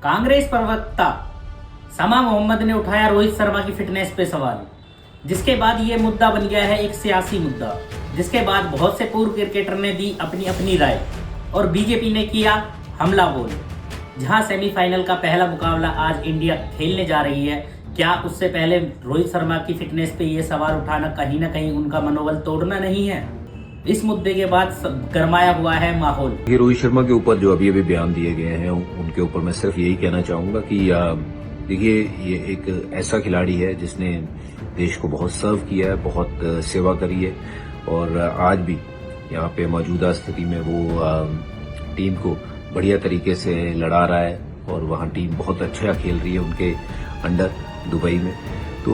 कांग्रेस प्रवक्ता शमा मोहम्मद ने उठाया रोहित शर्मा की फिटनेस पे सवाल, जिसके बाद ये मुद्दा बन गया है एक सियासी मुद्दा, जिसके बाद बहुत से पूर्व क्रिकेटर ने दी अपनी अपनी राय और बीजेपी ने किया हमला बोल। जहां सेमीफाइनल का पहला मुकाबला आज इंडिया खेलने जा रही है, क्या उससे पहले रोहित शर्मा की फिटनेस पे ये सवाल उठाना कहीं ना कहीं उनका मनोबल तोड़ना नहीं है? इस मुद्दे के बाद गरमाया हुआ है माहौल। ये रोहित शर्मा के ऊपर जो अभी बयान दिए गए हैं उनके ऊपर मैं सिर्फ यही कहना चाहूंगा कि देखिए, ये एक ऐसा खिलाड़ी है जिसने देश को बहुत सर्व किया है, बहुत सेवा करी है और आज भी यहाँ पे मौजूदा स्थिति में वो टीम को बढ़िया तरीके से लड़ा रहा है और वहाँ टीम बहुत अच्छा खेल रही है उनके अंडर दुबई में। तो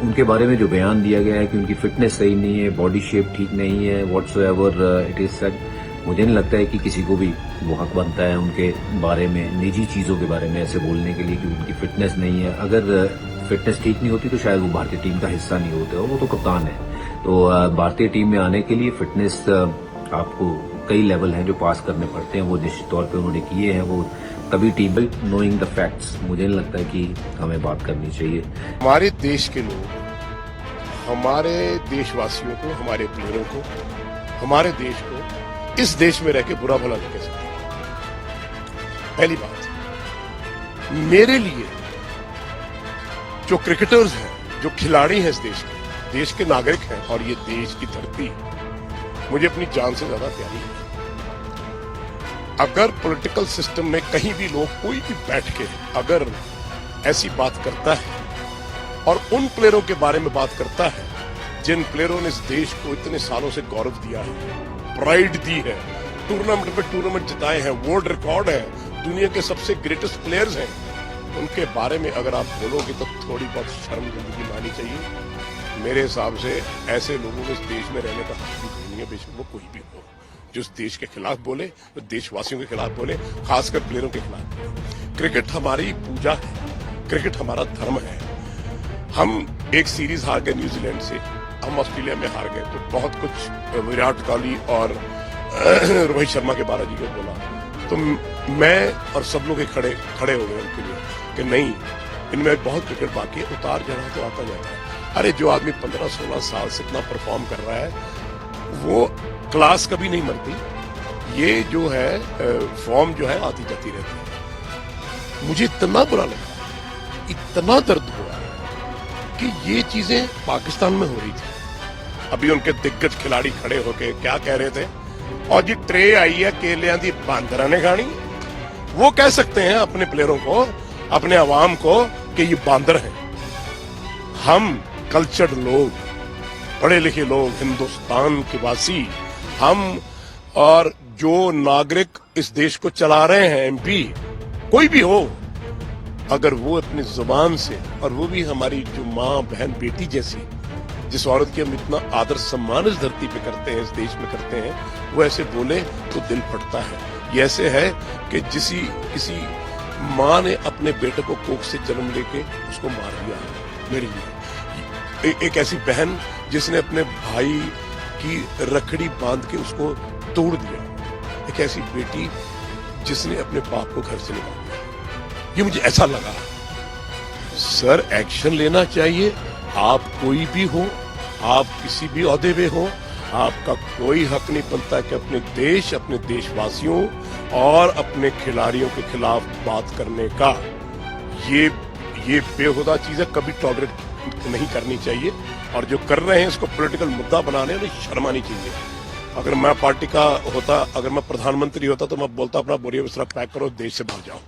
उनके बारे में जो बयान दिया गया है कि उनकी फिटनेस सही नहीं है, बॉडी शेप ठीक नहीं है, व्हाट्सोएवर इट इज सेड, मुझे नहीं लगता है कि किसी को भी वो हक बनता है उनके बारे में, निजी चीज़ों के बारे में ऐसे बोलने के लिए कि उनकी फिटनेस नहीं है। अगर फिटनेस ठीक नहीं होती तो शायद वो भारतीय टीम का हिस्सा नहीं होते, और वो तो कप्तान है। तो भारतीय टीम में आने के लिए फिटनेस आपको कई लेवल हैं जो पास करने पड़ते हैं, वो निश्चित तौर पे उन्होंने किए हैं। वो तभी टीम नोइंग द फैक्ट्स, मुझे नहीं लगता है कि हमें बात करनी चाहिए। हमारे देश के लोग, हमारे देशवासियों को, हमारे प्लेयरों को, हमारे देश को इस देश में रह के बुरा भला नहीं कह सकते। पहली बात, मेरे लिए जो क्रिकेटर्स हैं, जो खिलाड़ी हैं इस देश के नागरिक हैं और ये देश की धरती मुझे अपनी जान से ज्यादा प्यारी है। अगर पॉलिटिकल सिस्टम में कहीं भी लोग, कोई भी बैठ के अगर ऐसी बात करता है और उन प्लेयरों के बारे में बात करता है जिन प्लेयरों ने इस देश को इतने सालों से गौरव दिया है, प्राइड दी है, टूर्नामेंट पे टूर्नामेंट जिताए हैं, वर्ल्ड रिकॉर्ड है, दुनिया के सबसे ग्रेटेस्ट प्लेयर्स हैं, उनके बारे में अगर आप बोलोगे तो थोड़ी बहुत शर्म जिंदगी लानी चाहिए। मेरे हिसाब से ऐसे लोगों को इस देश में रहने का हक भी नहीं है, बेशक वो कोई भी हो, जो इस देश के खिलाफ बोले, जो देशवासियों के खिलाफ बोले, खासकर प्लेयरों के खिलाफ बोले। क्रिकेट हमारी पूजा है, क्रिकेट हमारा धर्म है। हम एक सीरीज हार गए न्यूजीलैंड से, हम ऑस्ट्रेलिया में हार गए, तो बहुत कुछ विराट कोहली और रोहित शर्मा के बारे जी को बोला, तो मैं और सब लोग खड़े हो गए उनके लिए कि नहीं, इनमें बहुत क्रिकेट बाकी है, उतार चढ़ाव तो आता जाता है। अरे जो आदमी 15-16 साल से इतना परफॉर्म कर रहा है, वो क्लास कभी नहीं मरती, ये जो है फॉर्म जो है आती जाती रहती है। मुझे इतना बुरा लगा, इतना दर्द हुआ कि ये चीजें पाकिस्तान में हो रही थी। अभी उनके दिग्गज खिलाड़ी खड़े होके क्या कह रहे थे, और जी ट्रे आई है केलियां दी बांदरा ने खानी, वो कह सकते हैं अपने प्लेयरों को, अपने अवाम को कि ये बांदर हैं। हम कल्चर्ड लोग, पढ़े लिखे लोग, हिंदुस्तान के वासी हम, और जो नागरिक इस देश को चला रहे हैं, एमपी कोई भी हो, अगर वो अपनी जुबान से, और वो भी हमारी जो माँ बहन बेटी जैसी, जिस औरत की हम इतना आदर सम्मान इस धरती पे करते हैं, इस देश में करते हैं, वो ऐसे बोले तो दिल फटता है। ये ऐसे है कि किसी माँ ने अपने बेटे को कोख से जन्म लेके उसको मार दिया है। मेरी लिए एक ऐसी बहन जिसने अपने भाई की रखड़ी बांध के उसको तोड़ दिया, एक ऐसी बेटी जिसने अपने बाप को घर से निकाल दिया। ये मुझे ऐसा लगा, सर एक्शन लेना चाहिए। आप कोई भी हो, आप किसी भी ओहदे में हो, आपका कोई हक नहीं बनता कि अपने देश, अपने देशवासियों और अपने खिलाड़ियों के खिलाफ बात करने का। ये बेहुदा चीज है, कभी टॉलरेट नहीं करनी चाहिए, और जो कर रहे हैं इसको पॉलिटिकल मुद्दा बनाने में शर्म आनी चाहिए। अगर मैं पार्टी का होता, अगर मैं प्रधानमंत्री होता, तो मैं बोलता अपना बोरिया बिस्तरा पैक करो, देश से भाग जाओ।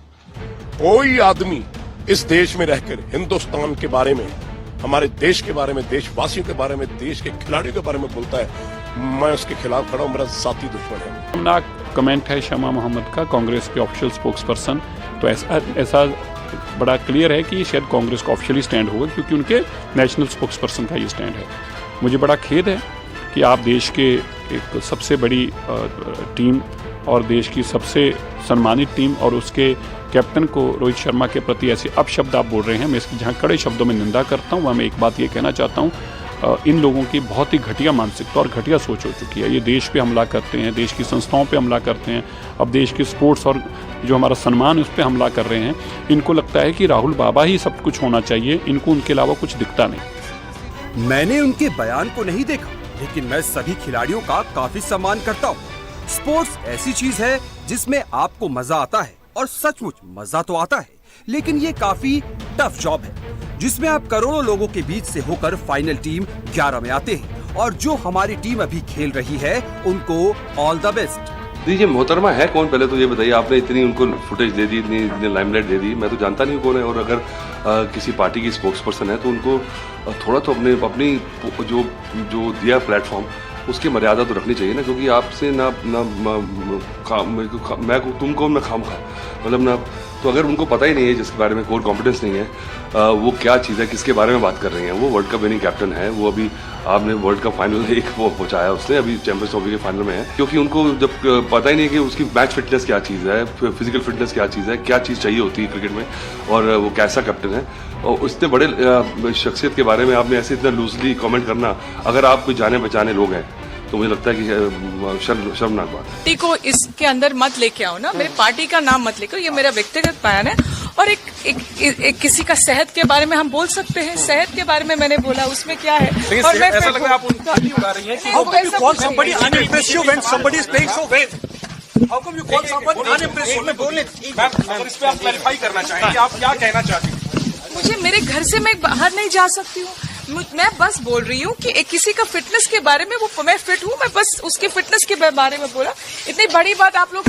कोई आदमी इस देश में रहकर हिंदुस्तान के बारे में, हमारे देश के बारे में, देशवासियों के बारे में, देश के खिलाड़ियों के बारे में बोलता है, मैं उसके खिलाफ खड़ा हूं, मेरा जाती दुश्मन है। शर्मनाक कमेंट है शमा मोहम्मद का, कांग्रेस के ऑफिशियल स्पोक्स पर्सन। तो ऐसा बड़ा क्लियर है कि शायद कांग्रेस का ऑफिशियली स्टैंड होगा, क्योंकि उनके नेशनल स्पोक्स पर्सन का ये स्टैंड है। मुझे बड़ा खेद है कि आप देश के एक सबसे बड़ी टीम और देश की सबसे सम्मानित टीम और उसके कैप्टन को रोहित शर्मा के प्रति ऐसे अपशब्द आप बोल रहे हैं। मैं इसकी जहाँ कड़े शब्दों में निंदा करता हूँ, वहाँ मैं एक बात ये कहना चाहता हूँ, इन लोगों की बहुत ही घटिया मानसिकता और घटिया सोच हो चुकी है। ये देश पे हमला करते हैं, देश की संस्थाओं पे हमला करते हैं, अब देश के स्पोर्ट्स और जो हमारा सम्मान है उस पर हमला कर रहे हैं। इनको लगता है कि राहुल बाबा ही सब कुछ होना चाहिए, इनको उनके अलावा कुछ दिखता नहीं। मैंने उनके बयान को नहीं देखा, लेकिन मैं सभी खिलाड़ियों का काफी सम्मान करता हूँ। स्पोर्ट्स ऐसी चीज है जिसमें आपको मजा आता है, और सचमुच मजा तो आता है, लेकिन ये काफी टफ जॉब है जिसमें आप करोड़ों लोगों के बीच से होकर फाइनल टीम 11 में आते हैं। और जो हमारी टीम अभी खेल रही है उनको ऑल द बेस्ट। दीजिए, मोहतरमा है कौन, पहले तो ये बताइए। आपने इतनी उनको फुटेज दे दी, इतनी लाइमलाइट दे दी, मैं तो जानता नहीं कौन है। और अगर किसी पार्टी की स्पोक्स पर्सन है तो उनको थोड़ा तो अपनी जो दिया प्लेटफॉर्म उसकी मर्यादा तो रखनी चाहिए ना, क्योंकि आपसे तुमको मैं खाम खा मतलब ना। तो अगर उनको पता ही नहीं है, जिसके बारे में कोर कॉम्पिटेंस नहीं है, वो क्या चीज़ है, किसके बारे में बात कर रही हैं। वो वर्ल्ड कप विनिंग कैप्टन है, वो अभी आपने वर्ल्ड कप फाइनल एक वो पहुंचाया उसने, अभी चैंपियंस ट्रॉफी के फाइनल में है। क्योंकि उनको जब पता ही नहीं कि उसकी मैच फिटनेस क्या चीज़ है, फिजिकल फिटनेस क्या चीज़ है, क्या चीज़ चाहिए होती है क्रिकेट में, और वो कैसा कैप्टन है। और इतने बड़े शख्सियत के बारे में आपने ऐसे इतना लूजली कमेंट करना, अगर आप कोई जाने पहचाने लोग हैं तो मुझे लगता है कि शर्मनाक बात है। पार्टी को इसके अंदर मत लेके आओ ना, मेरी पार्टी का नाम मत लेके आओ, ये मेरा व्यक्तिगत बयान है। और एक किसी का सेहत के बारे में हम बोल सकते हैं, सेहत के बारे में मैंने बोला, उसमें क्या है। और मैं ऐसा लग रहा है आप उनकी उड़ा रही हैं कि how can you call somebody unimpressive when somebody is playing so well. How can you call someone unimpressive? मैं बोलने अगर इस पे आप क्लैरिफाई करना चाहें कि आप क्या कहना चाहती हैं। मुझे मेरे घर से मैं बाहर नहीं जा सकती हूँ, मैं बस बोल रही हूँ कि एक किसी का फिटनेस के बारे में, वो मैं फिट हूँ, मैं बस उसके फिटनेस के बारे में बोला। इतनी बड़ी बात आप लोग,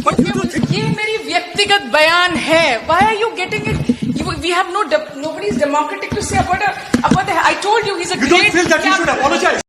ये मेरी व्यक्तिगत बयान है। Why are you getting it? We have nobody is democratic to say about I told you he's a great captain.